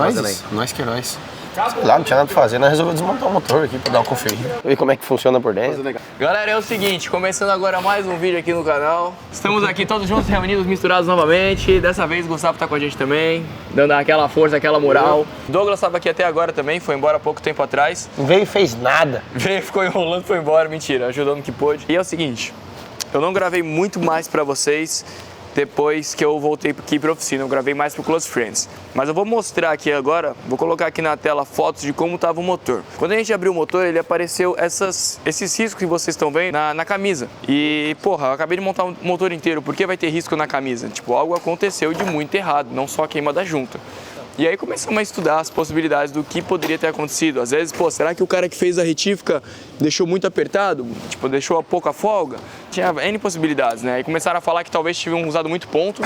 fazendo aí? Nós que nós. Lá não tinha nada pra fazer, nós resolvemos desmontar o motor aqui pra dar uma conferida. Ver como é que funciona por dentro. Galera, é o seguinte, começando agora mais um vídeo aqui no canal. Estamos aqui todos juntos, reunidos, misturados novamente. Dessa vez o Gustavo tá com a gente também, dando aquela força, aquela moral. Douglas estava aqui até agora também, foi embora há pouco tempo atrás. Não veio e fez nada. Veio, ficou enrolando, foi embora, mentira, ajudando o que pôde. E é o seguinte, eu não gravei muito mais pra vocês depois que eu voltei aqui para a oficina, eu gravei mais pro Close Friends. Mas eu vou mostrar aqui agora, vou colocar aqui na tela fotos de como estava o motor. Quando a gente abriu o motor, ele apareceu esses riscos que vocês estão vendo na camisa. E, porra, eu acabei de montar o motor inteiro, por que vai ter risco na camisa? Tipo, algo aconteceu de muito errado, não só a queima da junta. E aí começamos a estudar as possibilidades do que poderia ter acontecido. Às vezes, pô, será que o cara que fez a retífica deixou muito apertado? Tipo, deixou a pouca folga? Tinha N possibilidades, né? Aí começaram a falar que talvez tiveram usado muito ponto.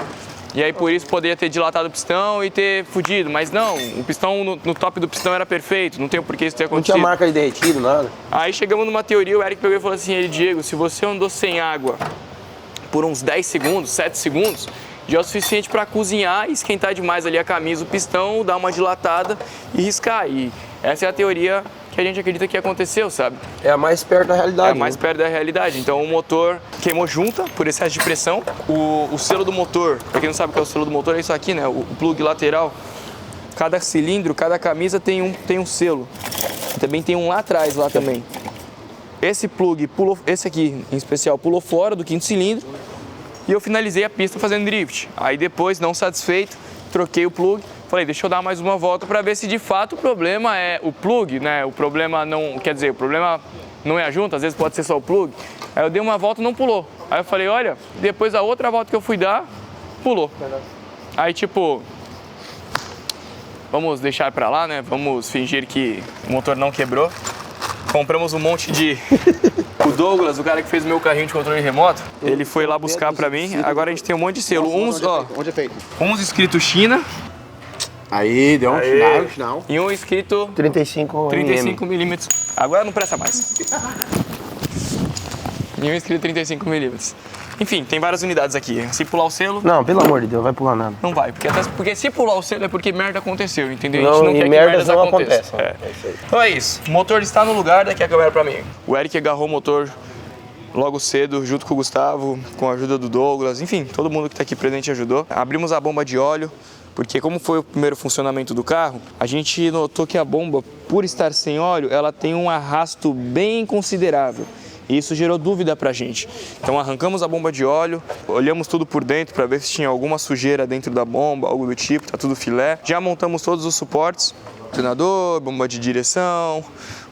E aí por isso poderia ter dilatado o pistão e ter fudido. Mas não, o pistão no top do pistão era perfeito. Não tem por que isso ter acontecido. Não tinha marca de derretido, nada. Aí chegamos numa teoria, o Eric pegou e falou assim, Diego, se você andou sem água por uns 10 segundos, 7 segundos, já é o suficiente para cozinhar e esquentar demais ali a camisa, o pistão, dar uma dilatada e riscar. E essa é a teoria que a gente acredita que aconteceu, sabe? É a mais perto da realidade. É a mais perto da realidade. Então o motor queimou junta por excesso de pressão. O selo do motor, para quem não sabe o que é o selo do motor, é isso aqui, né? O plug lateral. Cada cilindro, cada camisa tem um selo. Também tem um lá atrás, lá também. Esse plug pulou, esse aqui em especial, pulou fora do quinto cilindro. E eu finalizei a pista fazendo drift. Aí depois, não satisfeito, troquei o plug. Falei, deixa eu dar mais uma volta para ver se de fato o problema é o plug, né? O problema não, quer dizer, o problema não é a junta, às vezes pode ser só o plug. Aí eu dei uma volta e não pulou. Aí eu falei, olha, depois da outra volta que eu fui dar, pulou. Aí tipo, vamos deixar para lá, né? Vamos fingir que o motor não quebrou. Compramos um monte de... O Douglas, o cara que fez o meu carrinho de controle remoto, ele foi lá buscar pra mim. Agora a gente tem um monte de selo. Uns, ó, onde é feito? Uns escrito China. Aí, deu um sinal. E um escrito 35 milímetros. Agora não presta mais. E um escrito 35 milímetros. Enfim, tem várias unidades aqui. Se pular o selo... Não, pelo amor de Deus, vai pular nada. Não vai, porque se pular o selo é porque merda aconteceu, entendeu? Não, a gente não quer que merdas não aconteçam. acontecem. É. Então é isso. O motor está no lugar, daqui a câmera pra mim. O Eric agarrou o motor logo cedo, junto com o Gustavo, com a ajuda do Douglas. Enfim, todo mundo que está aqui presente ajudou. Abrimos a bomba de óleo, porque como foi o primeiro funcionamento do carro, a gente notou que a bomba, por estar sem óleo, ela tem um arrasto bem considerável. E isso gerou dúvida pra gente. Então arrancamos a bomba de óleo, olhamos tudo por dentro para ver se tinha alguma sujeira dentro da bomba, algo do tipo, tá tudo filé. Já montamos todos os suportes, alternador, bomba de direção,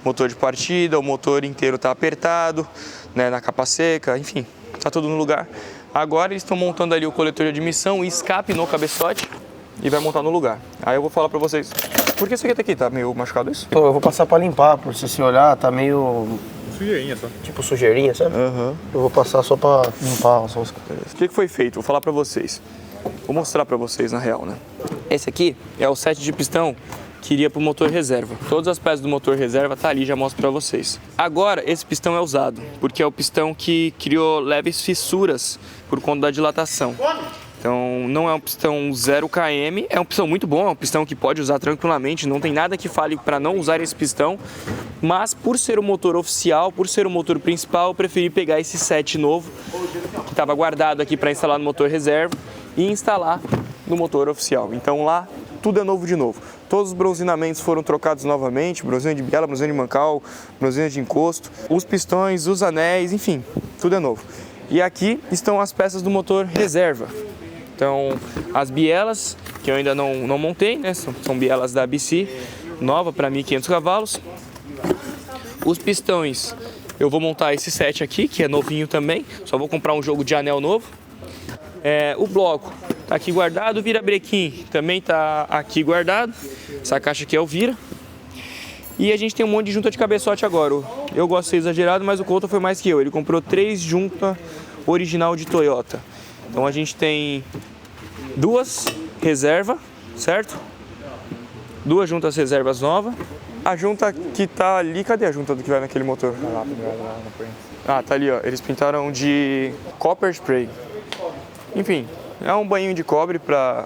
motor de partida, o motor inteiro tá apertado, né, na capa seca, enfim, tá tudo no lugar. Agora eles estão montando ali o coletor de admissão e escape no cabeçote e vai montar no lugar. Aí eu vou falar pra vocês, por que isso aqui tá meio machucado isso? Eu vou passar pra limpar, por se olhar, tá meio... Sujeirinha só. Tipo sujeirinha, sabe? Aham. Eu vou passar só pra limpar só os... O que foi feito? Vou falar pra vocês. Vou mostrar pra vocês na real, né? Esse aqui é o set de pistão que iria pro motor reserva. Todas as peças do motor reserva tá ali, já mostro pra vocês. Agora, esse pistão é usado, porque é o pistão que criou leves fissuras por conta da dilatação. Então, não é um pistão 0 km, é um pistão muito bom, é um pistão que pode usar tranquilamente, não tem nada que fale para não usar esse pistão, mas por ser o motor oficial, por ser o motor principal, eu preferi pegar esse set novo, que estava guardado aqui para instalar no motor reserva, e instalar no motor oficial. Então lá, tudo é novo de novo. Todos os bronzeamentos foram trocados novamente, bronzina de biela, bronzina de mancal, bronzina de encosto, os pistões, os anéis, enfim, tudo é novo. E aqui estão as peças do motor reserva. Então, as bielas, que eu ainda não montei, né? São bielas da BC, nova para 1.500 cavalos. Os pistões, eu vou montar esse set aqui, que é novinho também. Só vou comprar um jogo de anel novo. O bloco tá aqui guardado. O virabrequim também tá aqui guardado. Essa caixa aqui é o vira. E a gente tem um monte de junta de cabeçote agora. Eu gosto de ser exagerado, mas o Couto foi mais que eu. Ele comprou 3 juntas original de Toyota. Então a gente tem 2 reservas, certo? 2 juntas reservas novas. A junta que tá ali, cadê a junta do que vai naquele motor? Ah, tá ali, ó. Eles pintaram de copper spray. Enfim, é um banho de cobre pra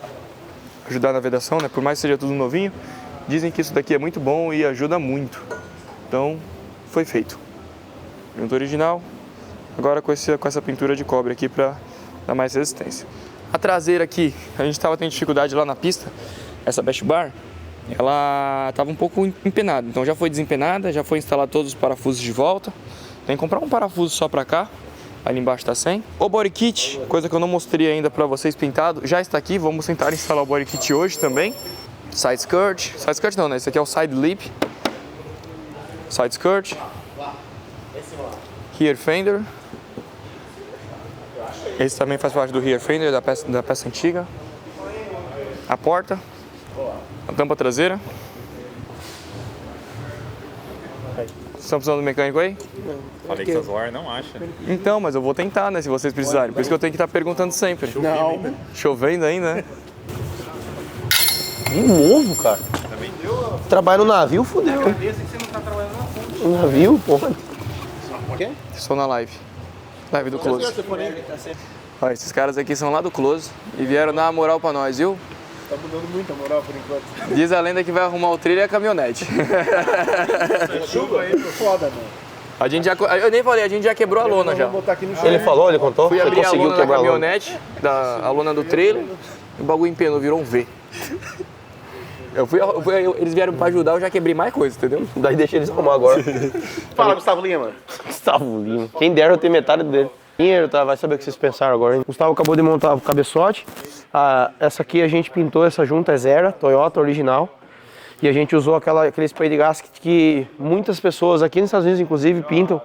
ajudar na vedação, né? Por mais que seja tudo novinho, dizem que isso daqui é muito bom e ajuda muito. Então, foi feito. Junta original, agora com essa pintura de cobre aqui para dar mais resistência. A traseira aqui, a gente estava tendo dificuldade lá na pista, essa bash bar, ela estava um pouco empenada, então já foi desempenada, já foi instalado todos os parafusos de volta. Tem que comprar um parafuso só para cá, ali embaixo tá sem. O body kit, coisa que eu não mostrei ainda para vocês pintado, já está aqui, vamos tentar instalar o body kit hoje também. Side skirt não, né? Esse aqui é o side lip. Side skirt. Rear fender. Esse também faz parte do rear fender da peça antiga. A porta. A tampa traseira. Estão precisando do mecânico aí? Falei que essas wires não acha. Então, mas eu vou tentar, né? Se vocês precisarem. Por isso que eu tenho que estar perguntando sempre. Não. Chovendo ainda, né? Um novo, cara. Trabalha no navio, fudeu. No navio, porra. Estou na live. Live do Close. Ó, esses caras aqui são lá do Close e vieram dar uma moral pra nós, viu? Tá mudando muita moral por enquanto. Diz a lenda que vai arrumar o trilho e a caminhonete. Chuva aí, foda, mano. A gente já, eu nem falei, a gente já quebrou a lona já. Vou botar aqui no chão. Ele falou, ele contou? Fui Você abrir a conseguiu lona da quebrar a lona? caminhonete, a lona do trailer, e o bagulho empenou, virou um V. Eles vieram pra ajudar, eu já quebrei mais coisa, entendeu? Daí deixa eles arrumar agora. Fala, Gustavo Lima. Gustavo Lima. Quem dera eu ter metade dele. Dinheiro, tá? Vai saber o que vocês pensaram agora, hein? Gustavo acabou de montar o cabeçote. Essa aqui a gente pintou, essa junta é Zera, Toyota original. E a gente usou aquele spray de gás que muitas pessoas aqui nos Estados Unidos, inclusive, pintam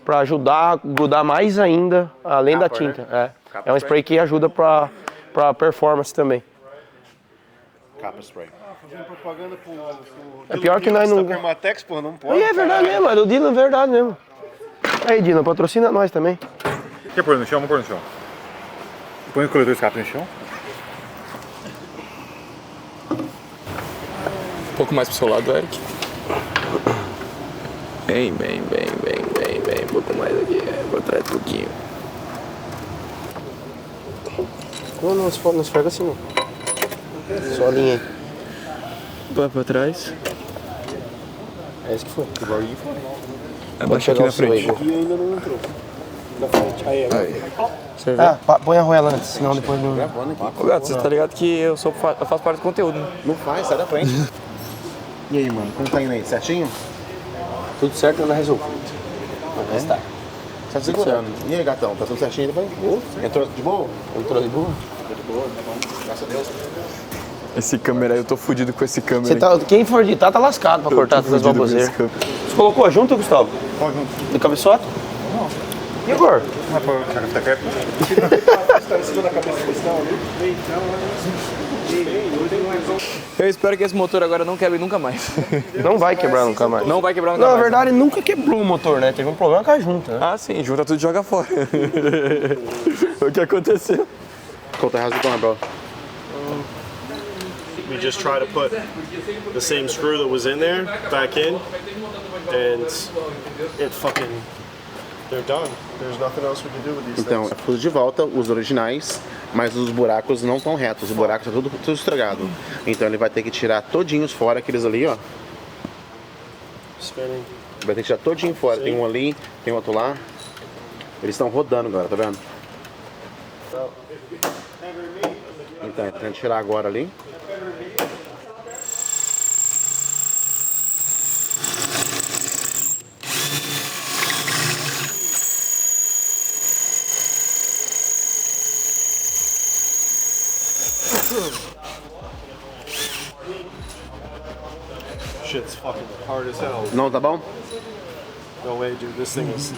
para ajudar a grudar mais ainda, além da tinta. Né? É um spray que ajuda para performance também. Capa spray. Fazendo propaganda pro É pior que nós não... Permatex, porra, não pode. E é verdade mesmo, é do Dylan, verdade mesmo. Aí, Dylan, patrocina nós também. Quer pôr no chão? Vamos pôr no chão. Põe o coletor de escape no chão. Um pouco mais pro seu lado, Eric. Bem. Um pouco mais aqui, por trás um pouquinho. Não esfrega assim não. Só a linha aí. Vai pra trás. É isso que foi. Abaixa aqui na frente. E ainda não entrou. Na frente. Aí. Você vê? Põe a arruela antes, senão depois não... Ô, gato, você tá ligado que eu faço parte do conteúdo, né? Não faz, sai da frente. E aí, mano, como tá indo aí? Certinho? Tudo certo, não resolve. Vamos testar. Tá segurando. E aí, gatão, tá tudo certinho aí depois? Entrou de boa? Entrou de boa? De boa, tá bom. Graças a Deus. Esse câmera aí, eu tô fudido com esse câmera. Quem for editar tá lascado pra cortar todas as baboseiras. Você colocou a junta, Gustavo? Qual junto? Do cabeçote? Não. E agora? Não é pra ficar quieto? Tá em cima da cabeça do pistão ali? Eu espero que esse motor agora não quebre nunca mais. Não vai quebrar nunca mais. Não vai quebrar nunca Não, mais. na verdade, nunca quebrou o motor, né? Teve um problema com a junta, né? Ah, sim, junta tudo e joga fora. Foi o que aconteceu. Conta a razão do bro. We just try to put the same screw that was in there back in, and it fucking, they're done. There's nothing else we can do with these Então, things. tudo de volta, os originais, mas os buracos não estão retos, os buracos estão tudo estragado. Então ele vai ter que tirar todinhos fora, aqueles ali, ó. Spinning. Vai ter que tirar todinho fora. Tem um ali, tem outro lá. Eles estão rodando agora, tá vendo? Então, tentando tirar agora ali. Shit's fucking hard as hell. Não tá bom? No way, dude. This thing is,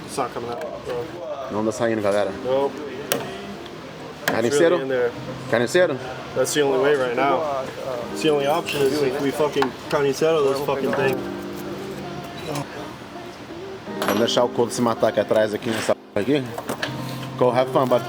it's not coming out, bro. Não tá saindo, galera. Nope. It's Carniceiro? really in there. Carniceiro? That's the only way right now. It's the only option is if we fucking settle this fucking thing. Vamos deixar o Codo se matar aqui atrás, aqui nessa aqui. Go have fun, bud.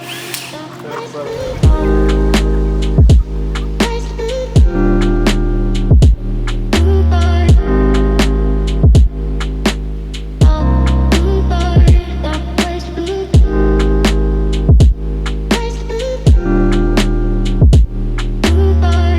Bye.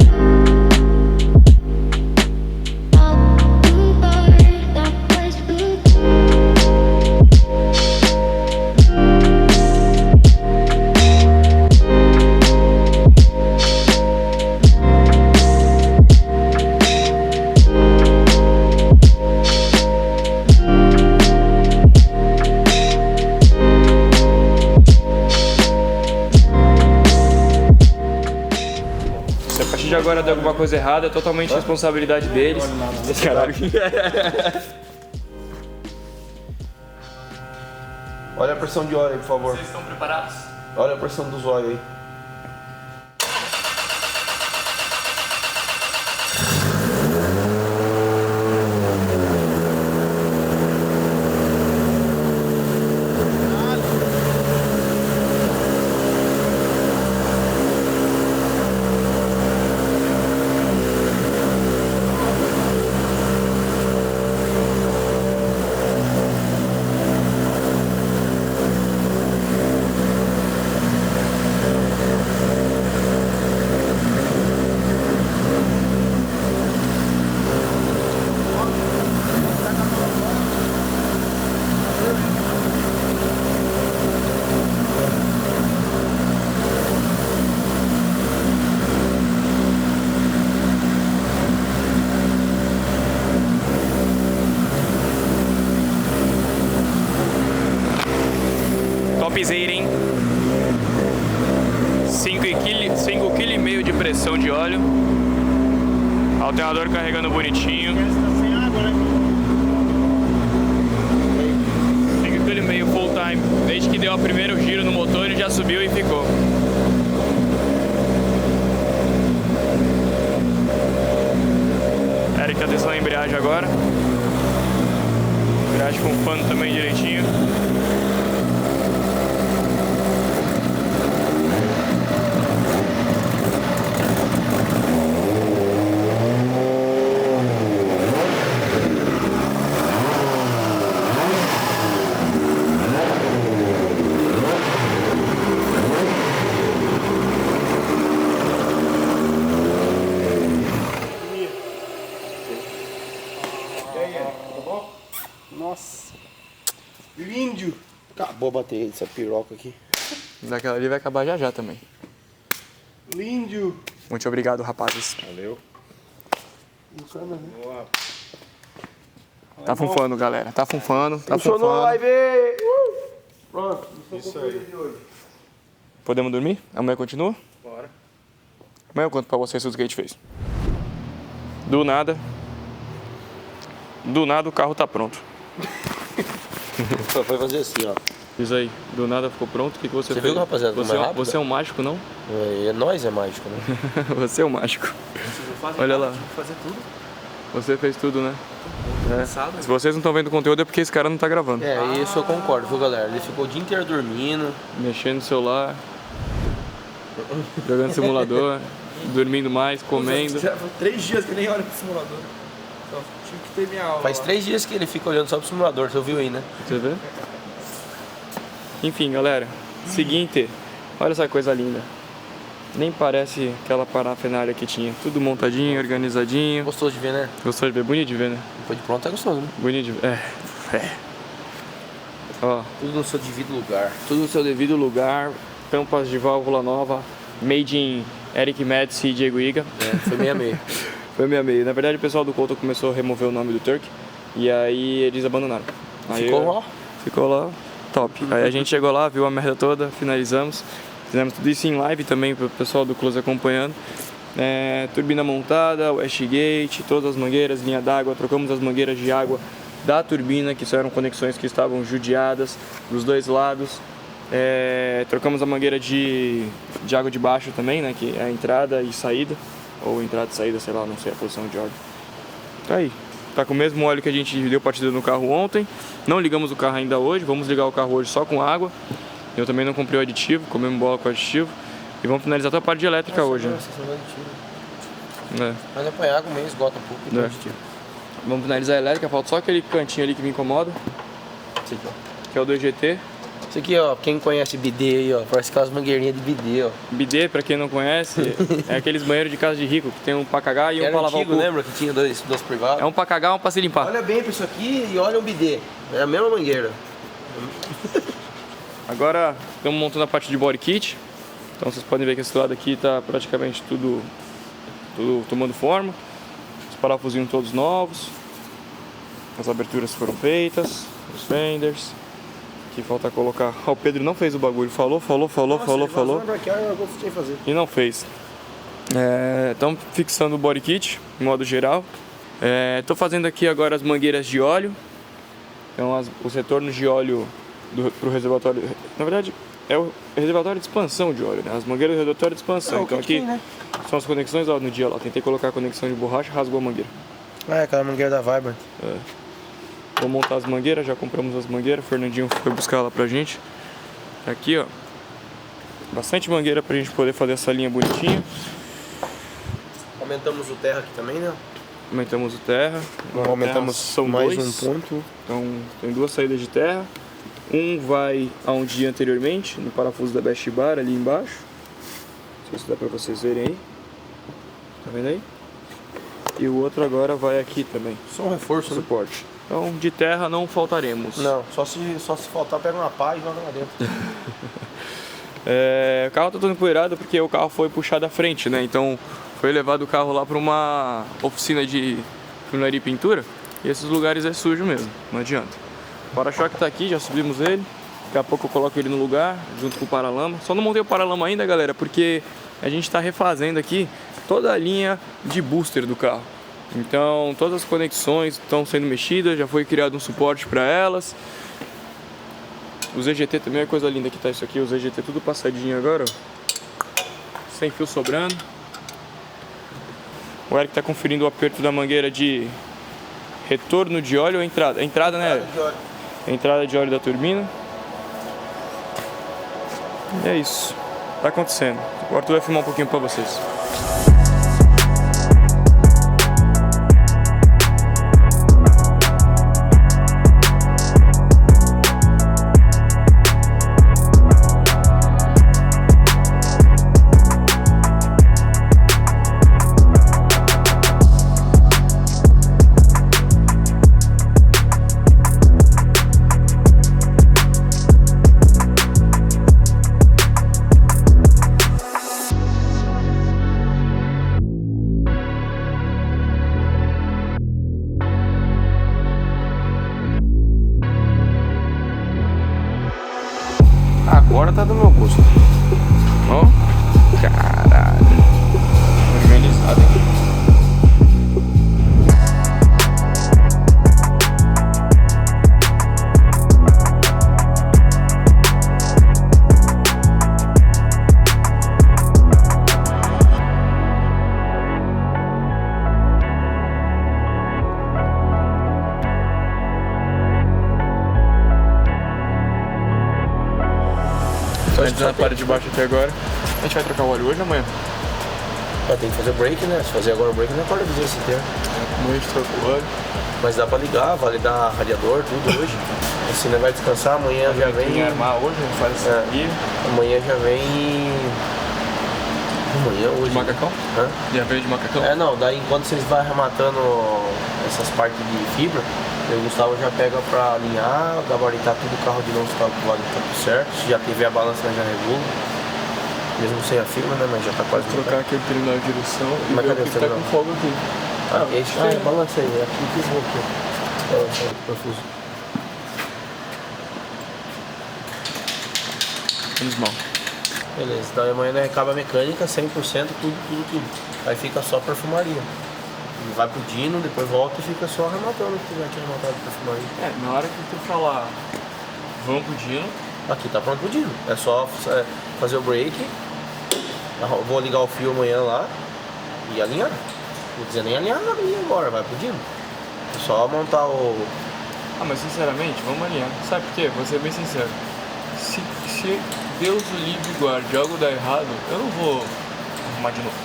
der alguma coisa errada, é totalmente responsabilidade deles. Esse caralho. Olha a pressão de óleo aí, por favor. Vocês estão preparados? Olha a pressão dos óleos aí. Topzera, hein? 5,5 kg de pressão de óleo. Alternador carregando bonitinho. 5,5 kg full time. Desde que deu o primeiro giro no motor ele já subiu e ficou. Eric tá testando a embreagem agora. Embreagem com pano também direitinho. Nossa. Lindo. Acabou a bateria dessa piroca aqui. Daquela ali vai acabar já já também. Lindo. Muito obrigado, rapazes. Valeu. Tá funfando, galera. Tá funfando. Tá Funcionou a funfando. live. Pronto. Isso aí. De hoje. Podemos dormir? Amanhã continua? Bora. Amanhã eu conto pra vocês tudo que a gente fez. Do nada o carro tá pronto. Só foi fazer assim, ó. Diz aí, do nada ficou pronto. O que você fez? viu, rapaziada, como Você, é rápido? você é um mágico, não? Nós é mágico, né? Você é um mágico. Olha lá. Fazer tudo. Você fez tudo, né? Cansado. Se vocês não estão vendo o conteúdo é porque esse cara não tá gravando. É, isso eu concordo, viu, galera? Ele ficou o dia inteiro dormindo. Mexendo no celular, jogando simulador, dormindo mais, comendo. Já foi 3 dias que nem olho pro simulador. Só tive que ter minha aula. Faz 3 dias que ele fica olhando só pro simulador, você ouviu aí, né? Você vê? Enfim, galera. Seguinte, olha essa coisa linda. Nem parece aquela parafernália que tinha. Tudo montadinho, organizadinho. Gostoso de ver, né? Gostou de ver? Bonito de ver, né? Depois de pronto é gostoso, né? Bonito de ver. É. Ó, Tudo no seu devido lugar. tudo no seu devido lugar. Tampas de válvula nova. Made in Eric Médici e Diego Iga. É, foi meio a meio. Foi meio. Na verdade, o pessoal do Couto começou a remover o nome do Turk. E aí eles abandonaram. Aí Ficou lá? Ficou lá, top. Aí a gente chegou lá, viu a merda toda, finalizamos. Fizemos tudo isso em live também para o pessoal do Close acompanhando. Turbina montada, Westgate, todas as mangueiras, linha d'água. Trocamos as mangueiras de água da turbina, que só eram conexões que estavam judiadas dos dois lados. Trocamos a mangueira de água de baixo também, né, que é a entrada e saída. Ou entrada e saída, sei lá, não sei a posição de óleo. Tá aí. Tá com o mesmo óleo que a gente deu partida no carro ontem. Não ligamos o carro ainda hoje, vamos ligar o carro hoje só com água. Eu também não comprei o aditivo, comemos bola com aditivo. E vamos finalizar toda a parte de elétrica hoje, né? Mas é põe água mesmo, esgota um pouco. É. Vamos finalizar a elétrica, falta só aquele cantinho ali que me incomoda, Esse aqui, ó. que é o 2GT. Isso aqui, ó, quem conhece bidê aí, ó, parece aquelas mangueirinhas de bidê, ó. Bidê, pra quem não conhece, é aqueles banheiros de casa de rico, que tem um pra cagar e um Era pra lavar antigo, o cu. lembra que tinha dois privados? É um pra cagar e um pra se limpar. Olha bem pra isso aqui e olha o bidê. É a mesma mangueira. Agora estamos montando a parte de body kit. Então vocês podem ver que esse lado aqui está praticamente tudo tomando forma. Os parafusinhos todos novos. As aberturas foram feitas. Os fenders. Aqui falta colocar... Ó, o Pedro não fez o bagulho. Falou. Pra cá, eu gostei de fazer. E não fez. Estamos fixando o body kit, em modo geral. Estou fazendo aqui agora as mangueiras de óleo. Então os retornos de óleo para o reservatório, na verdade é o reservatório de expansão de óleo, né? As mangueiras do reservatório de expansão. Então aqui são as conexões, ó, no dia lá, tentei colocar a conexão de borracha, rasgou a mangueira. Aquela mangueira da Vibrant. Vou montar as mangueiras, já compramos as mangueiras, o Fernandinho foi buscar lá pra gente. Aqui, ó, bastante mangueira pra gente poder fazer essa linha bonitinha. Aumentamos o terra aqui também, né? Aumentamos o terra. Aumentamos são mais dois. um ponto. Então tem 2 saídas de terra. Um vai a um dia anteriormente, no parafuso da Best Bar ali embaixo. Não sei se dá pra vocês verem aí. Tá vendo aí? E o outro agora vai aqui também. Só um reforço, suporte. Então de terra não faltaremos. Não, só se faltar, pega uma pá e joga lá dentro. O carro tá todo empoeirado porque o carro foi puxado à frente, né? Então foi levado o carro lá para uma oficina de funilaria e pintura. E esses lugares é sujo mesmo, não adianta. O para-choque tá aqui, já subimos ele. Daqui a pouco eu coloco ele no lugar, junto com o paralama. Só não montei o paralama ainda, galera, porque a gente está refazendo aqui toda a linha de booster do carro. Então todas as conexões estão sendo mexidas, já foi criado um suporte para elas. Os EGT também é coisa linda que tá isso aqui, os EGT tudo passadinho agora, ó. Sem fio sobrando. O Eric tá conferindo o aperto da mangueira de retorno de óleo ou entrada? Entrada, né, Eric? Entrada de óleo da turbina. E é isso, tá acontecendo. O Arthur vai filmar um pouquinho pra vocês. Agora tá do meu gosto. Ó, caralho. Organizado, hein? Na parte de baixo até agora. A gente vai trocar o óleo hoje ou amanhã? Tem que fazer o break, né? Se fazer agora o break, não acorda dizer esse tempo. Amanhã a gente troca o óleo. Mas dá pra ligar, validar radiador, tudo hoje. Assim, né? Vai descansar, amanhã já vem. Armar hoje, a gente faz isso aqui. Amanhã já vem. Amanhã, hoje. De macacão? Hã? Já veio de macacão? Não, daí enquanto vocês vão arrematando essas partes de fibra, o Gustavo já pega pra alinhar, gabaritar tudo o carro de novo, se tá tudo certo. Se já tiver a balança, já regula. Mesmo sem a fibra, né? Mas já tá quase trocar aqui o terminal de direção e mas ver cadê o que tá com fogo aqui. Balança aí, aqui que vou aqui. Parafuso. Menos mal. Beleza, então amanhã nós recaba a mecânica, 100%, tudo. Aí fica só perfumaria. Ele vai pro Dino, depois volta e fica só arrematando o que tiver aqui arrematado de perfumaria. Na hora que tu falar, vamos pro Dino. Aqui tá pronto pro Dino. É só fazer o break. Vou ligar o fio amanhã lá e alinhar. Não vou dizer nem alinhar nada agora, vai pro Dino. É só montar o... Mas sinceramente, vamos alinhar. Sabe por quê? Vou ser bem sincero. Se Deus o livre e guarde algo dar errado, eu não vou arrumar de novo.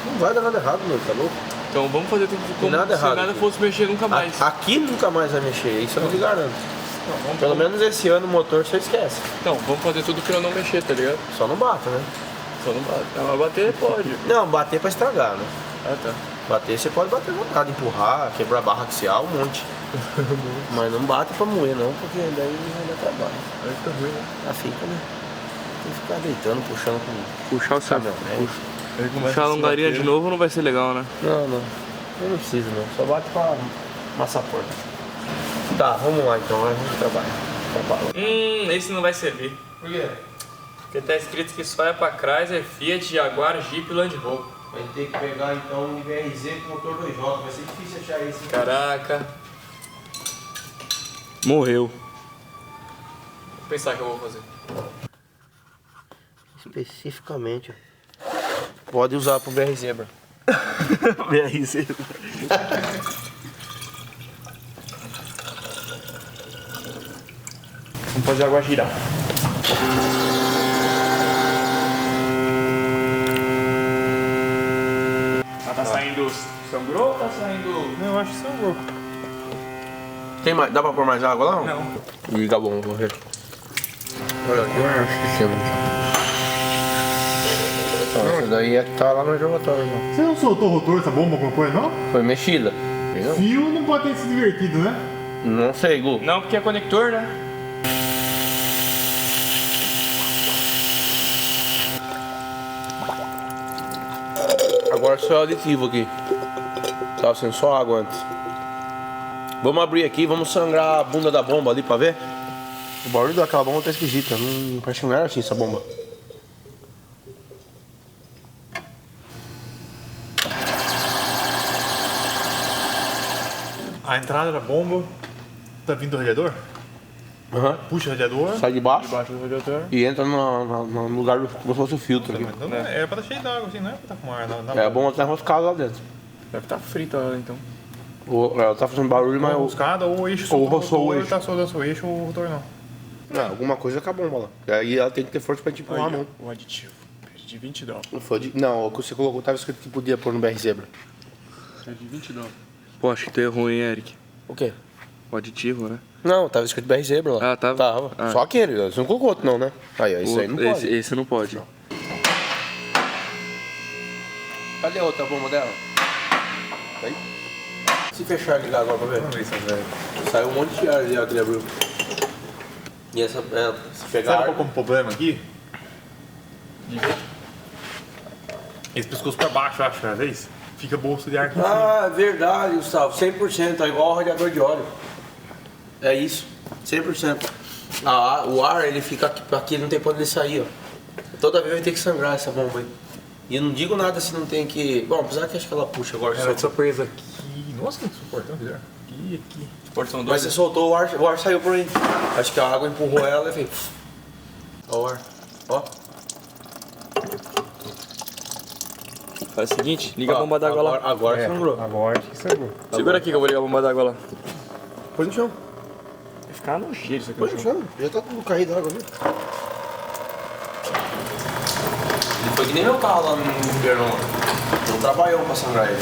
Não vai dar nada errado, meu, tá louco? Então vamos fazer tudo como nada se errado, nada fosse mexer nunca mais. Aqui nunca mais vai mexer, isso eu não te garanto. Pelo menos esse ano o motor você esquece. Então, vamos fazer tudo pra não mexer, tá ligado? Só não bate, né? Só não bate. Mas bater pode. Não, bater pra estragar, né? Tá. Bater você pode bater à vontade, empurrar, quebrar barra axial, um monte. Mas não bate pra moer não, porque daí vai dar trabalho. Aí fica ruim, né? Fica, né? Tem que ficar deitando, puxando com... Puxar o saco. Puxar a longaria de novo não vai ser legal, né? Não. Eu não preciso não. Só bate pra amassar a porta. Tá, vamos lá então, vamos trabalhar. Esse não vai servir. Por quê? Porque tá escrito que só é pra Chrysler, Fiat, Jaguar, Jeep e Land Rover. Vai ter que pegar então um IBRZ com motor 2J, vai ser difícil achar esse. Caraca. Morreu. Vou pensar que eu vou fazer. Especificamente. Pode usar pro BR Zebra. BR Zebra. Vamos fazer água girar. Tá saindo sangrou ou tá saindo... Não, eu acho que sangrou. Tem mais, dá pra pôr mais água lá? Não. Liga bom, vou ver. Olha aqui, eu acho que sim. Essa daí é que tá lá no reservatório, não. Você não soltou o rotor dessa bomba quando foi, não? Foi mexida. Entendeu? Fio não pode ter se divertido, né? Não sei, Gu. Não, porque é conector, né? Agora só é o aditivo aqui. Tava sendo só água antes. Vamos abrir aqui, vamos sangrar a bunda da bomba ali pra ver. O barulho daquela bomba tá esquisito. Não, parece que não era assim essa bomba. A entrada da bomba tá vindo do radiador? Aham. Puxa o radiador. Sai de baixo Debaixo do radiador. e entra no lugar do, como se fosse o filtro aqui. Então é pra estar cheio d'água assim, não é pra estar com ar na É, a bomba tá enroscada lá dentro. Deve estar frita lá então. Ela tá fazendo barulho, mas... Buscada ou o eixo Ou soltou roçou o rotor, eixo. tá soldando o eixo ou o rotor não. Não, alguma coisa com a bomba lá. E aí ela tem que ter força pra te empurrar a mão. O aditivo. De 20 dólares. Não, o que você colocou tava escrito que podia pôr no BR Zebra. É de 20 dólares. Pô, acho que tu errou, hein, Eric? O quê? O aditivo, né? Não, tava escrito BR Zebra lá. Ah, tava? Tava. Ah. Só aquele, você não colocou outro não, né? Aí, ó, isso aí não pode. Esse não pode. Cadê a outra bomba dela? Aí. Se fechar e ligar agora pra ver. Vamos ver se é velho. Saiu um monte de ar ali, ó, que ele abriu. E essa, se pegar... Sabe qual é o problema aqui? Esse pescoço pra baixo, acho, às vezes. Fica bolso de ar aqui em cima. Ah, verdade, Gustavo. 100%, é igual ao radiador de óleo. É isso, 100%. O ar, ele fica aqui, ele não tem pra onde ele sair, ó. Toda vez vai ter que sangrar essa bomba aí. E eu não digo nada se não tem que... Bom, apesar que acho que ela puxa agora. Ela só presa aqui. Nossa, que suportante, olha. Aqui. Porção Mas você soltou o ar saiu por aí. Acho que a água empurrou ela e fez... Ó o ar, ó. Faz o seguinte, liga a bomba d'água lá. Agora sangrou. Agora acho que sangrou. Segura aqui que eu vou ligar a bomba d'água lá. Põe no chão. Vai ficar no cheiro isso aqui. Põe no chão. Já tá tudo caído água ali. Ele foi que nem meu carro lá no inverno. Não trabalhou pra sangrar ele.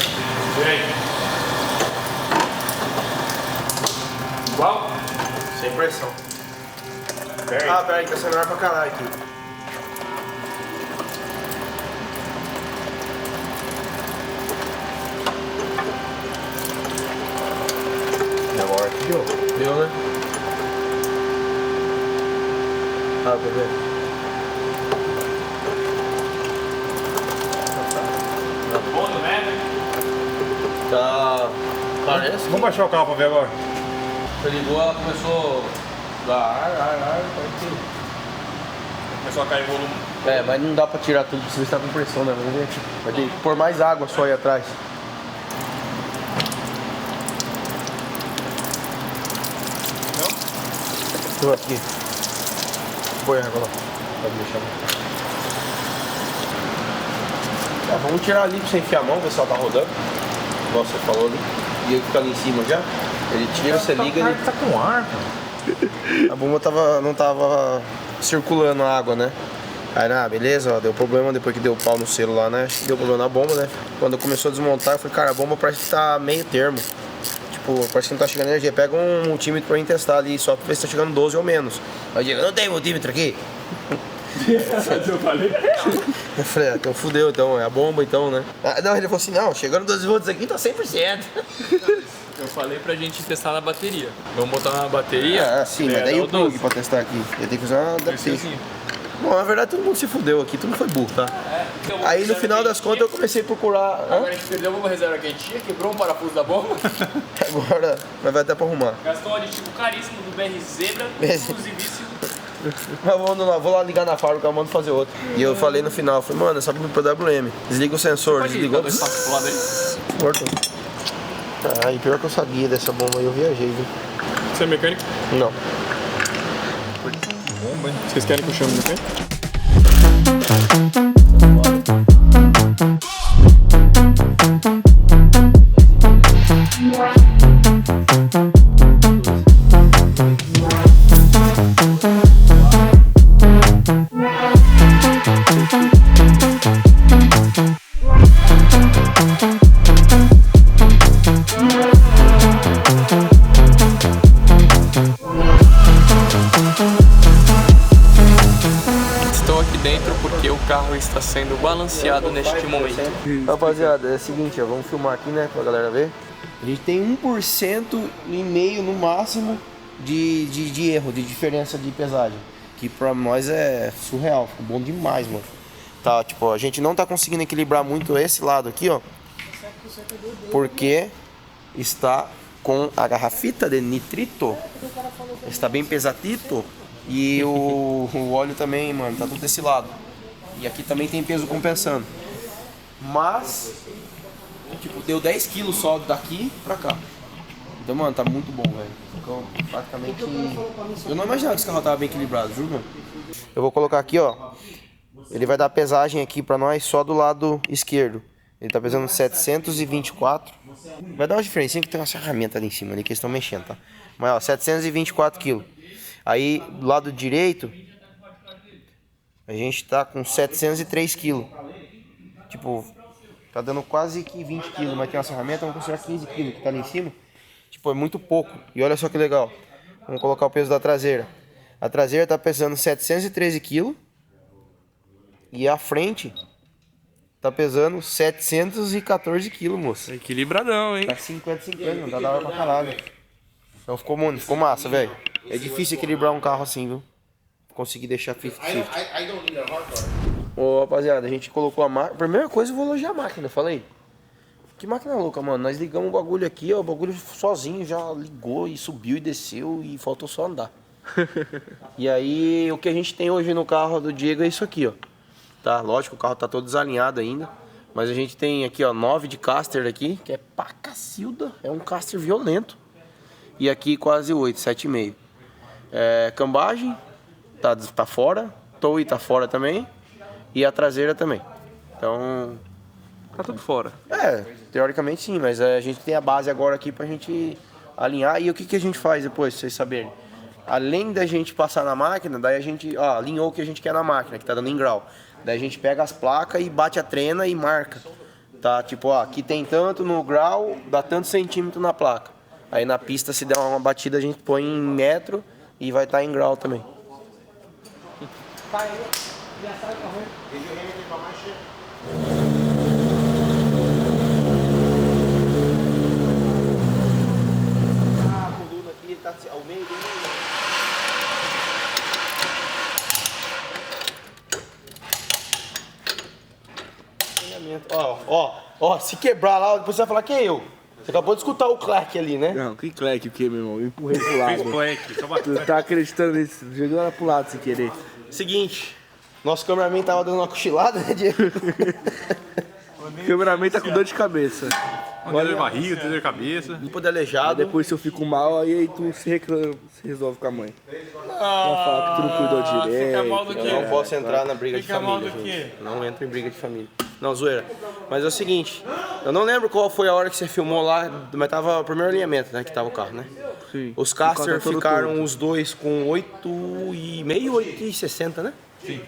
Igual? Sem pressão. Peraí, que tá sangrando pra caralho aqui. E agora aqui deu. Deu, né? Ah, pra ver. Bom, né? Tá... Parece que... Vamos baixar o carro pra ver agora. Você ligou, ela começou a dar ar, Começou a cair o volume. É, mas não dá pra tirar tudo, precisa estar com pressão, né? Vamos ver aqui. Vai ter que pôr mais água só aí atrás. Não? Tô aqui. Põe a água lá. Pode deixar. Vamos tirar ali pra você enfiar a mão, ver se ela tá rodando. Igual você falou ali. E ele fica ali em cima já. Ele tira, você liga ele. Tá com ar, cara. A bomba não tava circulando a água, né? Aí, beleza, ó, deu problema depois que deu pau no selo lá, né? Deu problema na bomba, né? Quando começou a desmontar, eu falei, cara, a bomba parece que tá meio termo. Tipo, parece que não tá chegando energia. Pega um multímetro pra gente testar ali, só pra ver se tá chegando 12 ou menos. Aí eu digo, não tem multímetro aqui? Eu falei. Eu falei, então fudeu, então, é a bomba então, né? Não, ele falou assim, não, chegando 12 volts aqui tá 100%. Eu falei pra gente testar na bateria. Vamos botar na bateria. Sim, mas daí o plug pra testar aqui. Eu tenho que usar uma adaptation. Bom, na verdade todo mundo se fudeu aqui, todo mundo foi burro, tá? Aí no final das contas eu comecei a procurar. Agora a gente perdeu uma reserva quentinha, quebrou um parafuso da bomba. Agora vai até pra arrumar. Gastou um aditivo caríssimo do BR Zebra, exclusivíssimo. Mas vou lá ligar na fábrica, eu mando fazer outro. E eu falei no final, falei, mano, essa bomba é PWM. Desliga o sensor, desligou. Morto. Ah, e pior que eu sabia dessa bomba aí, eu viajei, viu? Você é mecânico? Não. Vocês querem que eu chame o mecânico? Estou aqui dentro porque o carro está sendo balanceado neste momento. Rapaziada, é o seguinte, ó, vamos filmar aqui, né, pra galera ver. A gente tem 1,5% no máximo de erro, de diferença de pesagem. Que pra nós é surreal, ficou bom demais, mano. Tá, tipo, a gente não tá conseguindo equilibrar muito esse lado aqui, ó. Porque está com a garrafita de nitrito. Está bem pesadito. E o óleo também, mano, tá tudo desse lado. E aqui também tem peso compensando. Mas, tipo, deu 10 kg só daqui pra cá. Então, mano, tá muito bom, velho. Ficou praticamente... Eu não imaginava que esse carro tava bem equilibrado, juro, mano. Eu vou colocar aqui, ó. Ele vai dar pesagem aqui pra nós só do lado esquerdo. Ele tá pesando 724. Vai dar uma diferença que tem uma ferramenta ali em cima ali que eles estão mexendo, tá? Mas, ó, 724 kg. Aí, do lado direito, a gente tá com 703 kg. Tipo, tá dando quase que 20 kg, mas tem uma ferramenta, vamos considerar 15 kg que tá ali em cima. Tipo, é muito pouco. E olha só que legal. Vamos colocar o peso da traseira. A traseira tá pesando 713 kg. E a frente tá pesando 714 kg, moço. Equilibradão, hein? Tá 50-50, não tá da hora pra caralho. Então ficou massa, velho. É difícil equilibrar um carro assim, viu? Conseguir deixar 50-50. Ô, rapaziada, a gente colocou a máquina. Primeira coisa, eu vou elogiar a máquina, falei. Que máquina louca, mano. Nós ligamos o bagulho aqui, ó. O bagulho sozinho já ligou e subiu e desceu e faltou só andar. E aí, o que a gente tem hoje no carro do Diego é isso aqui, ó. Tá, lógico, o carro tá todo desalinhado ainda. Mas a gente tem aqui, ó, 9 de caster aqui, que é pra cacilda. É um caster violento. E aqui quase 8, 7,5. Cambagem tá fora. Tow tá fora também. E a traseira também. Então... Tá tudo fora. Teoricamente sim, mas a gente tem a base agora aqui pra gente alinhar. E o que a gente faz depois, pra vocês saberem? Além da gente passar na máquina, daí a gente alinhou o que a gente quer na máquina, que tá dando em grau. Daí a gente pega as placas e bate a trena e marca. Tá, tipo, aqui tem tanto no grau, dá tanto centímetro na placa. Aí na pista, se der uma batida, a gente põe em metro e vai estar em grau também. A coluna aqui tá ao meio do Ó, se quebrar lá, depois você vai falar que é eu. Você acabou de escutar o clack ali, né? Não, que clack o que, meu irmão? Eu empurrei pro lado. Fez plank, só bateu. Tu tá acreditando nisso? Jogou ela pro lado sem querer. Seguinte, nosso cameraman tava dando uma cochilada, né, Diego? O cameraman tá com dor de cabeça. Um dor de barriga, dor de cabeça. Um pouco aleijado. Depois se eu fico mal, aí tu se reclama, se resolve com a mãe. Vai falar que tu não cuidou direito. Fica mal do Eu quê? não posso entrar na briga de Fica mal família, do quê? gente. Não entro em briga de família. Não, zoeira. Mas é o seguinte, eu não lembro qual foi a hora que você filmou lá, mas tava o primeiro alinhamento, né, que tava o carro, né? Sim. Os caster todo ficaram torto. os dois com 8,5, 8,60, né? Sim.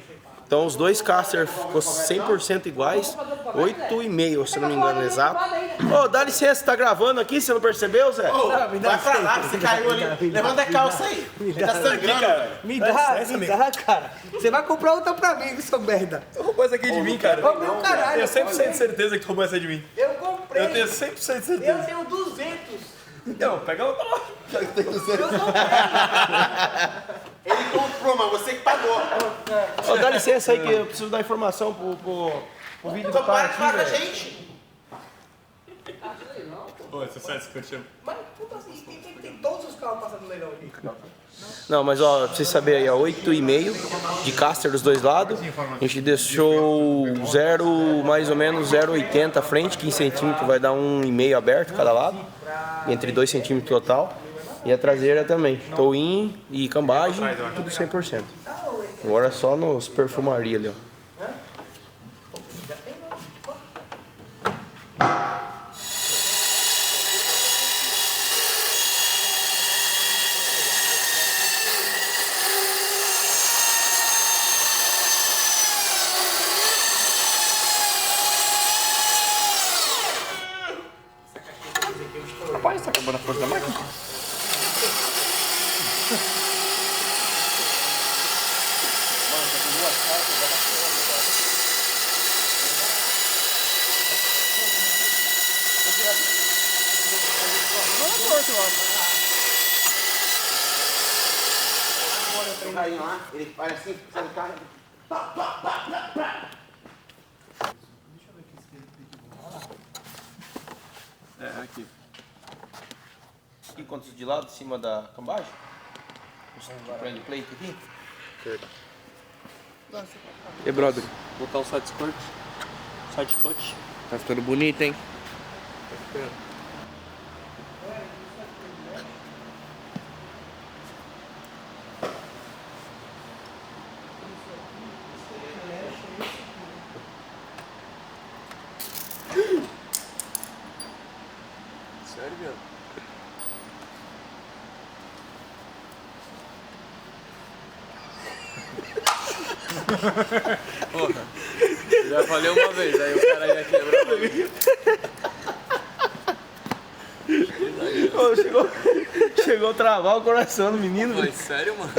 Então os dois caster ficou 100% iguais, 8,5, se não me engano, exato. Ô, dá licença, tá gravando aqui, você não percebeu, Zé? Vai pra lá, que você caiu ali. Levanta a calça aí. Tá sangrando, velho. Me dá, cara. Você vai comprar outra pra mim, seu merda. Roubou essa aqui de mim, cara. Roubou o caralho. Eu tenho 100% de certeza que tu roubou essa de mim. Eu comprei. Eu tenho 100% de certeza. Eu tenho 200. Então, pega outra lá. Ele comprou, mas você que pagou. Ô, dá licença aí que eu preciso dar informação pro vídeo do Então cara para de aqui, falar com a velho. gente. Pô, essa 750 chama. Tem todos os carros passando legal aqui. Não, mas ó, pra vocês saberem aí, ó, 8,5 de caster dos dois lados. A gente deixou mais ou menos 0,80 à frente, 15 centímetros, vai dar 1,5 aberto cada lado, entre 2 centímetros total. E a traseira também, tow-in e cambagem, tudo 100%. Agora só nos perfumaria ali, ó. Rapaz, tá acabando a força da máquina. Carinha lá, ele faz assim, sai do carro. Aqui. Aqui quantos de lado, em cima da cambagem? Prende plate aqui? E brother, botar o side skirt, side clutch. Tá ficando bonito, hein? Sério, viado? Porra, já falei uma vez, aí o cara ia quebrar pra mim. Chegou a travar o coração do menino. Mas sério, mano?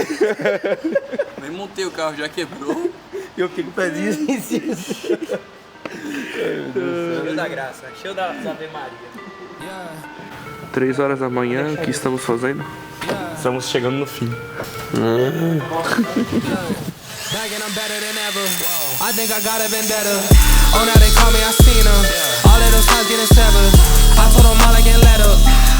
Nem montei o carro, já quebrou. E eu fiquei com o pezinho em cima. Cheio da graça, cheio da Ave Maria. 3 horas da manhã, o que estamos fazendo? Estamos chegando no fim. Back and I'm better than ever. I think I got a vendetta. Oh, now they call me, I seen them. All of those times getting severed. I told them all I can let up.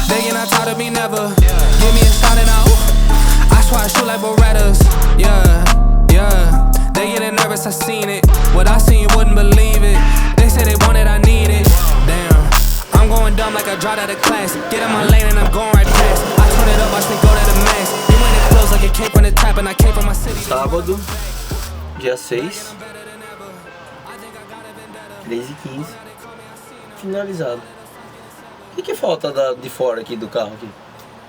They get not tired of me never. Give me a shot and I swear I shoot like Berettas. Yeah, yeah. They getting nervous, I seen it. What I seen, you wouldn't believe it. They say they want it, I need it. Damn. I'm going dumb like I dropped out of class. Get in my lane and I'm going right past. I turn it up, watch me go to the max. You when it feels like it came from the tap and I came from my city. Sábado, dia 6, 3h15, finalizado. O que falta de fora aqui do carro? Aqui?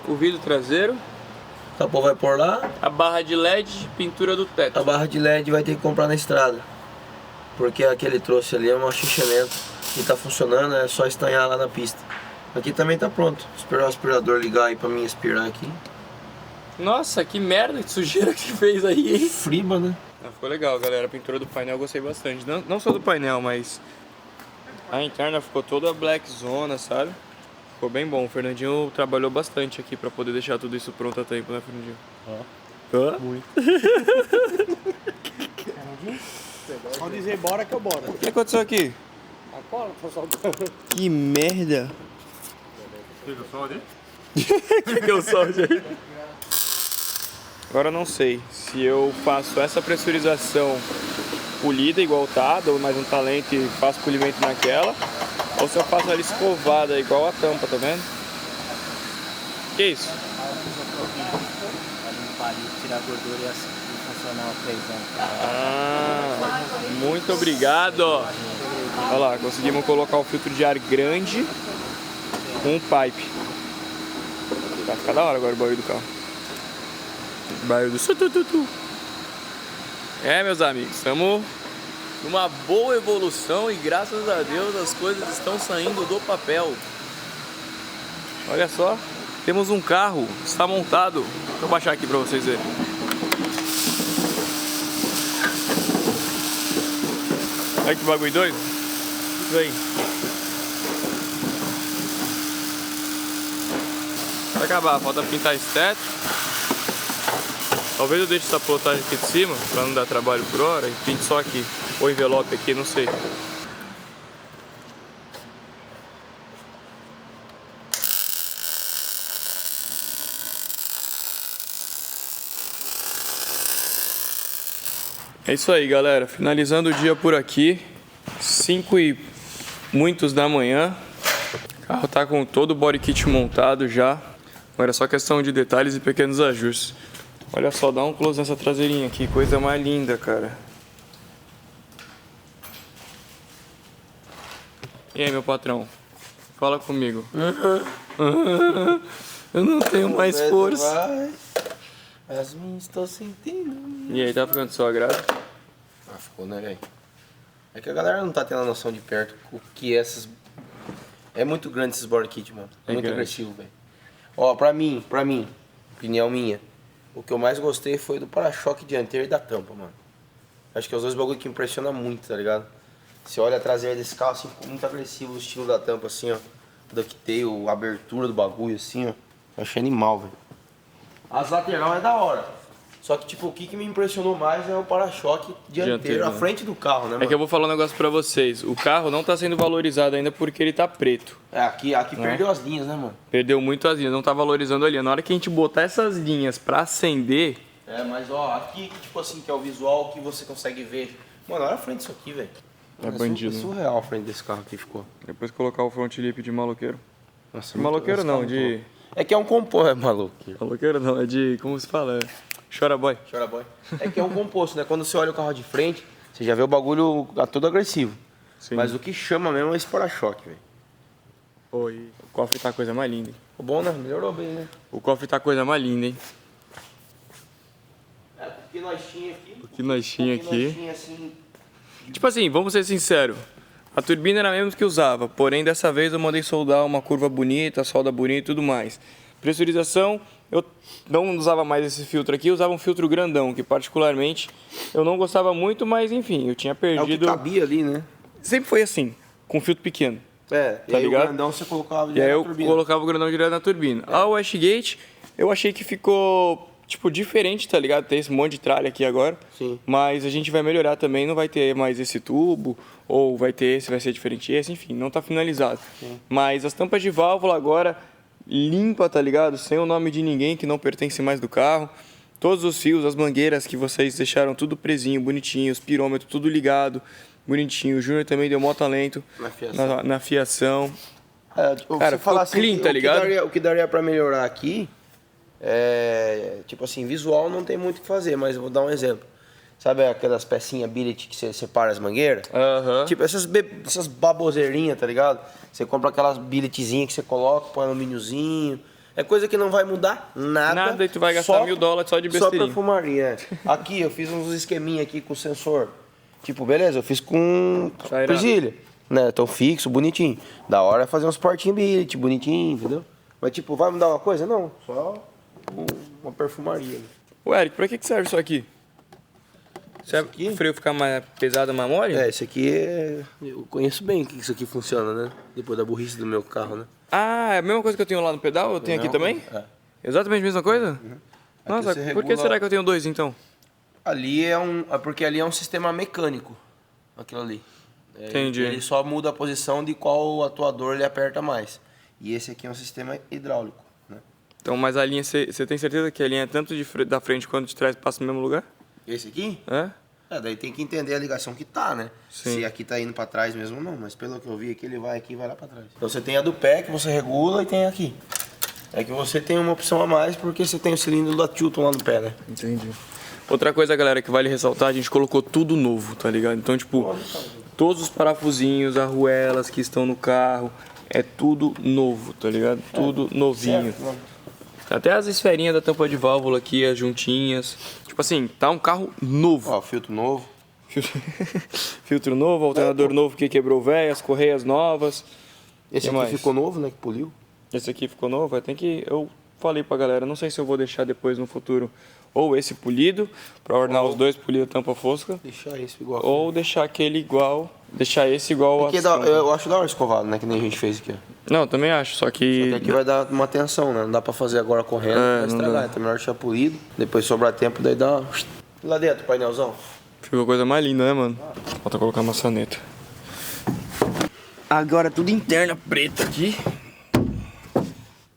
O vidro traseiro, O capô vai por lá, a barra de LED, pintura do teto. a barra de LED vai ter que comprar na estrada. Porque a que ele trouxe ali é um achinchamento que tá funcionando, é só estanhar lá na pista. Aqui também tá pronto, esperar o aspirador ligar aí pra mim aspirar aqui. Nossa, que merda, que sujeira que fez aí, hein? Friba, né? Ficou legal, galera. A pintura do painel eu gostei bastante. Não só do painel, mas a interna ficou toda black zona, sabe? Ficou bem bom. O Fernandinho trabalhou bastante aqui pra poder deixar tudo isso pronto a tempo, né, Fernandinho? Muito. Só dizer bora que eu bora. O que aconteceu aqui? A cola foi soltando. Que merda! Liga o sol ali. Que deu sorte aí? Agora eu não sei se eu faço essa pressurização polida igual tá, dou mais um talento e faço polimento naquela, ou se eu faço ela escovada igual a tampa, tá vendo? Que isso? Tirar a gordura e assim funcionar o 3 anos. Ah, muito obrigado! Olha lá, conseguimos colocar o filtro de ar grande com um pipe. Vai ficar da hora agora o barulho do carro. Barulho do sutututu. É, meus amigos, estamos numa boa evolução e graças a Deus as coisas estão saindo do papel. Olha só, temos um carro, está montado. Deixa eu baixar aqui para vocês verem. Olha que bagulho doido. Isso aí. Vai acabar, falta pintar esse teto. Talvez eu deixe essa plotagem aqui de cima, pra não dar trabalho por hora, e pinte só aqui. Ou envelope aqui, não sei. É isso aí, galera. Finalizando o dia por aqui. 5 e muitos da manhã. O carro tá com todo o body kit montado já. Agora é só questão de detalhes e pequenos ajustes. Olha só, dá um close nessa traseirinha aqui. Coisa mais linda, cara. E aí, meu patrão? Fala comigo. Eu não tenho mais força. Mas me estou sentindo. E aí, tá ficando só agrado? Ah, ficou, né, velho? É que a galera não tá tendo a noção de perto o que essas... É muito grande esses board kit, mano. É Muito grande. agressivo, velho. Ó, pra mim, opinião minha, o que eu mais gostei foi do para-choque dianteiro e da tampa, mano. Acho que é os dois bagulho que impressiona muito, tá ligado? Você olha a traseira desse carro, assim, ficou muito agressivo o estilo da tampa, assim, ó. Ducktail, a abertura do bagulho, assim, ó. Eu achei animal, velho. As lateral é da hora. Só que, tipo, o que me impressionou mais é o para-choque dianteiro, à né? frente do carro, né, mano? É que eu vou falar um negócio pra vocês. O carro não tá sendo valorizado ainda porque ele tá preto. É, aqui perdeu as linhas, né, mano? Perdeu muito as linhas, não tá valorizando a linha. Na hora que a gente botar essas linhas pra acender... É, mas ó, aqui, tipo assim, que é o visual que você consegue ver. Mano, olha a frente disso aqui, velho. É bandido, É surreal a frente desse carro aqui ficou. Depois colocar o front lip de maloqueiro. Nossa, Maloqueiro esse não, carro de... É que é um composto, é maluco. Maloqueiro não, é de... Como se fala? Chora boy. Chora boy. É que é um composto, né? Quando você olha o carro de frente, você já vê o bagulho todo agressivo. Sim. Mas o que chama mesmo é esse para-choque, velho. Oi. O cofre tá a coisa mais linda, hein? O bom, né? Melhorou bem, né? O cofre tá a coisa mais linda, hein? É, porque nós tinha aqui. O que nós tinha porque nós aqui... tinha, assim... Tipo assim, vamos ser sinceros. A turbina era a mesma que usava, porém dessa vez eu mandei soldar uma curva bonita, solda bonita e tudo mais. Pressurização, eu não usava mais esse filtro aqui, eu usava um filtro grandão, que particularmente eu não gostava muito, mas enfim, eu tinha É o que perdido... cabia ali, né? Sempre foi assim, com filtro pequeno. É, e Tá aí ligado? o grandão você colocava E aí eu na turbina. colocava o grandão direto na turbina. A Westgate, eu achei que ficou, tipo, diferente, tá ligado? Tem esse monte de tralha aqui agora. Sim. Mas a gente vai melhorar também, não vai ter mais esse tubo, ou vai ter esse, vai ser diferente esse, enfim, não tá finalizado. Sim. Mas as tampas de válvula agora, limpa, tá ligado? Sem o nome de ninguém que não pertence mais do carro. Todos os fios, as mangueiras que vocês deixaram tudo presinho, bonitinho, os pirômetros tudo ligado, bonitinho. O Júnior também deu motalento na fiação. É, Cara, ficou clean, tá ligado? O que daria pra melhorar aqui é, tipo assim, visual não tem muito o que fazer, mas eu vou dar um exemplo. Sabe aquelas pecinhas billet que você separa as mangueiras? Aham. Tipo essas baboseirinhas, tá ligado? Você compra aquelas billetzinhas que você coloca, põe alumíniozinho. É coisa que não vai mudar nada. Nada, e tu vai gastar $1.000 só de besteirinha. Só perfumaria. É. Aqui eu fiz uns esqueminha aqui com sensor. Tipo, beleza, eu fiz com presilha, né? Então fixo, bonitinho. Da hora é fazer uns portinhos billet, bonitinho, entendeu? Mas tipo, vai mudar uma coisa? Não, só uma perfumaria. Ô Eric, pra que serve isso aqui? Serve o freio ficar mais pesado, mais mole? É, esse aqui é... Eu conheço bem que isso aqui funciona, né? Depois da burrice do meu carro, né? Ah, é a mesma coisa que eu tenho lá no pedal, eu tenho aqui também? É. Exatamente a mesma coisa? Nossa, você por que regula- será que eu tenho dois então? Ali é porque ali é um sistema mecânico, aquilo ali. É, Entendi. Ele só muda a posição de qual atuador ele aperta mais. E esse aqui é um sistema hidráulico, né? Então, mas a linha, você tem certeza que a linha tanto da frente quanto de trás passa no mesmo lugar? Esse aqui? É? É, daí tem que entender a ligação que tá, né? Sim. Se aqui tá indo pra trás mesmo ou não, mas pelo que eu vi aqui, ele vai aqui e vai lá pra trás. Então você tem a do pé que você regula e tem aqui. É que você tem uma opção a mais porque você tem o cilindro da Tilton lá no pé, né? Entendi. Outra coisa, galera, que vale ressaltar, a gente colocou tudo novo, tá ligado? Então, tipo, todos os parafusinhos, arruelas que estão no carro, é tudo novo, tá ligado? Tudo novinho. Certo, mano. Até as esferinhas da tampa de válvula aqui, as juntinhas. Tipo assim, tá um carro novo. Ó, filtro novo. Filtro novo, alternador novo que quebrou velho, as correias novas. Esse Que aqui mais? ficou novo, né? Que poliu. Esse aqui ficou novo, tem que... Eu falei pra galera, não sei se eu vou deixar depois no futuro ou esse polido, pra ornar os dois polidos tampa fosca, Deixar esse igual. ou deixar aquele igual, deixar esse igual Porque eu acho da hora escovado, né? Que nem a gente fez aqui, ó. Não, também acho, só que... Só que aqui vai dar uma tensão, né? Não dá pra fazer agora correndo, vai não estragar. dá. Então é melhor deixar polido. Depois sobrar tempo, daí dá uma... Lá dentro, painelzão. Ficou a coisa mais linda, né, mano? Falta colocar a maçaneta. Agora tudo interna preta aqui.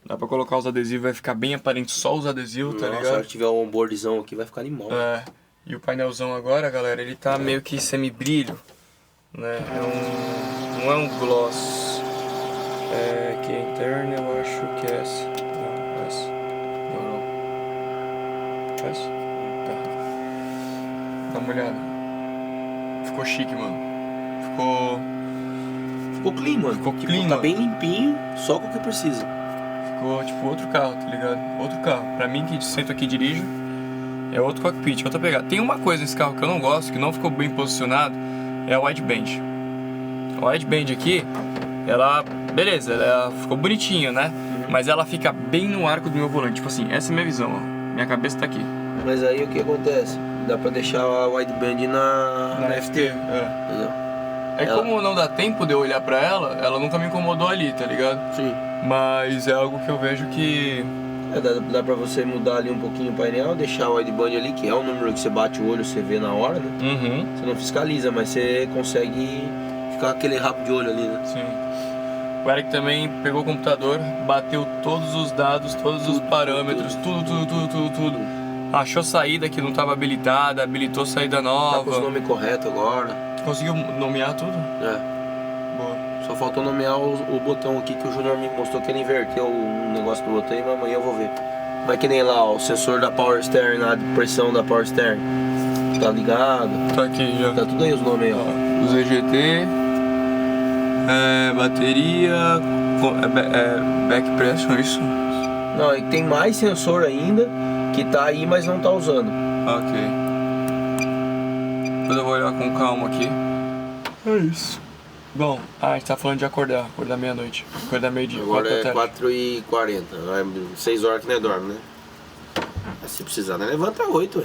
Dá pra colocar os adesivos, vai ficar bem aparente só os adesivos, tá Nossa, ligado? se tiver um onboardzão aqui, vai ficar animal. É. E o painelzão agora, galera, ele tá meio que semi-brilho, né? Não é um gloss. Aqui é interna, eu acho que é essa. Não, essa. Não. Essa? Tá. Dá uma olhada. Ficou chique, mano. Ficou clean, mano. Ficou Tipo, clean, tá mano. bem limpinho, só com o que precisa. Ficou tipo outro carro, tá ligado? Outro carro. Pra mim que sento aqui e dirijo, é outro cockpit, outra pegada. Tem uma coisa nesse carro que eu não gosto, que não ficou bem posicionado, é a wideband. A wideband aqui, ela, beleza, ela ficou bonitinha, né? Mas ela fica bem no arco do meu volante. Tipo assim, essa é a minha visão, ó. Minha cabeça tá aqui. Mas aí o que acontece? Dá pra deixar a wideband na FT. Entendeu? É como não dá tempo de eu olhar pra ela nunca me incomodou ali, tá ligado? Sim. Mas é algo que eu vejo que... Dá pra você mudar ali um pouquinho o painel, deixar o wideband ali, que é o número que você bate o olho, você vê na hora, né? Uhum. Você não fiscaliza, mas você consegue ficar com aquele rabo de olho ali, né? Sim. O Eric também pegou o computador, bateu todos os dados, todos os parâmetros, tudo. Achou saída que não estava habilitada, habilitou saída nova. Tá com os nomes corretos agora. Conseguiu nomear tudo? É. Boa. Só faltou nomear o botão aqui que o Júnior me mostrou que ele inverteu o negócio do botão, mas amanhã eu vou ver. Vai que nem lá, ó, o sensor da Power Steering, a pressão da Power Steering. Tá ligado? Tá aqui já. Tá tudo aí os nomes aí, ó. O ZGT, bateria, back pressure, isso? Não, e tem mais sensor ainda que tá aí, mas não tá usando. Ok. Depois eu vou olhar com calma aqui. É isso. Bom, a gente tá falando de acordar meia-noite. Acordar meio-dia. Agora é 4h40, 6 horas que nem dorme, né? Mas se precisar, né? Levanta 8, ué.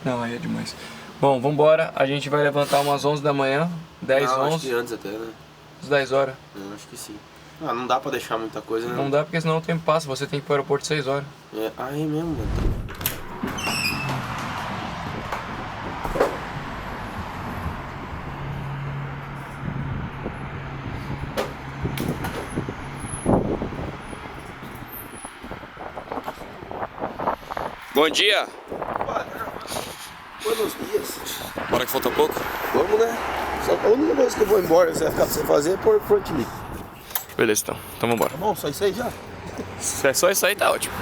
Não, aí é demais. Bom, vambora. A gente vai levantar umas 11 da manhã. 10, Acho 11. que antes até, né? Às 10 horas. Eu acho que sim. Não dá pra deixar muita coisa, né? Não dá porque senão o tempo passa. Você tem que ir pro aeroporto 6 horas. Aí mesmo, mano. Bom dia. Buenos dias. Bora que falta pouco. Vamos, né? Só a única coisa que eu vou embora, você vai ficar pra você fazer é pôr front lift. Beleza, então. Então vambora. Tá bom? Só isso aí já? Se é só isso aí, tá ótimo.